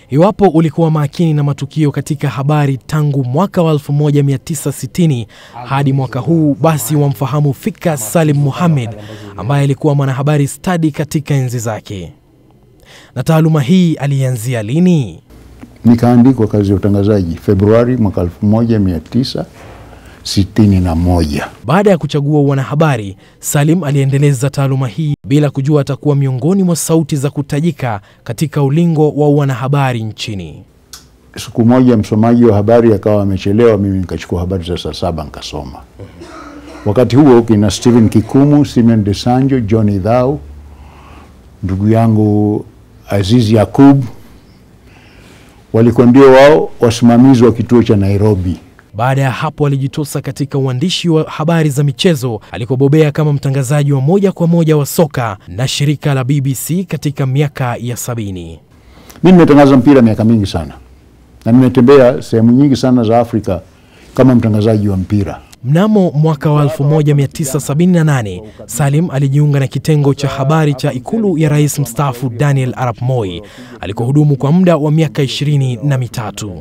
Iwapo ulikuwa makini na matukio katika habari tangu mwaka wa 1960 hadi mwaka huu, basi wamfahamu fika Salim Mohamed ambaye alikuwa mwanahabari stadi katika enzi zake. Na taaluma hii alianzia lini? Nikaandikwa kazi ya utangazaji Februari mwaka 1961. Baada ya kuchagua wanahabari, Salim aliendeleza taaluma hii bila kujua atakuwa miongoni mwa sauti za kutajika katika ulingo wa wanahabari nchini. Siku moja msomaji wa habari akawa amechelewa, mimi nikachukua habari za saa 7 nikasoma. Wakati huo kina Steven Kikumu, Simeon Desanjo, John Idhau, ndugu yangu Aziz Yakub walikuwa ndio wao wasimamizi wa kituo cha Nairobi. Baada ya hapo alijitosa katika uandishi wa habari za michezo alikobobea kama mtangazaji wa moja kwa moja wa soka na shirika la BBC katika miaka ya 70. Mimi nimetangaza mpira miaka mingi sana na nimetembea sehemu nyingi sana za Afrika kama mtangazaji wa mpira. Mnamo mwaka wa 1978, Salim alijiunga na kitengo cha habari cha ikulu ya rais mstaafu Daniel Arap Moi, alikohudumu kwa muda wa miaka 23.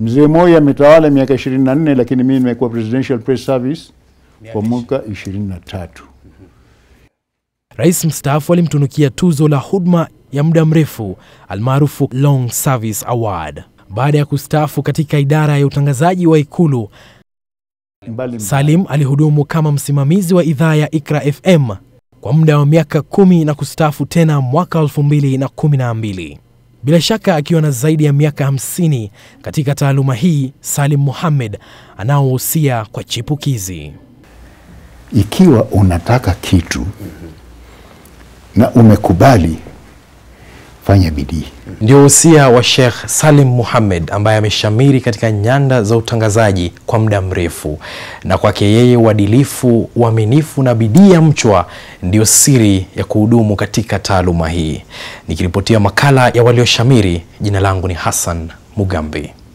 Mzee Moi ametawala miaka 24, lakini mimi nimekuwa Presidential Press Service kwa mwaka 23. Rais mstaafu alimtunukia tuzo la huduma ya muda mrefu almaarufu Long Service Award. Baada ya kustaafu katika idara ya utangazaji wa ikulu, Salim alihudumu kama msimamizi wa idhaa ya Ikra FM kwa muda wa miaka 10 na kustaafu tena mwaka 2012. Bila shaka akiwa na zaidi ya miaka 50 katika taaluma hii, Salim Mohamed anaohusia kwa chipukizi. Ikiwa unataka kitu na umekubali, fanya bidii. Ndio usia wa Sheikh Salim Mohamed ambaye ameshamiri katika nyanda za utangazaji kwa muda mrefu. Na kwake yeye uadilifu, uaminifu na bidii ya mchwa ndio siri ya kuhudumu katika taaluma hii. Nikiripotia makala ya walioshamiri, jina langu ni Hassan Mugambi.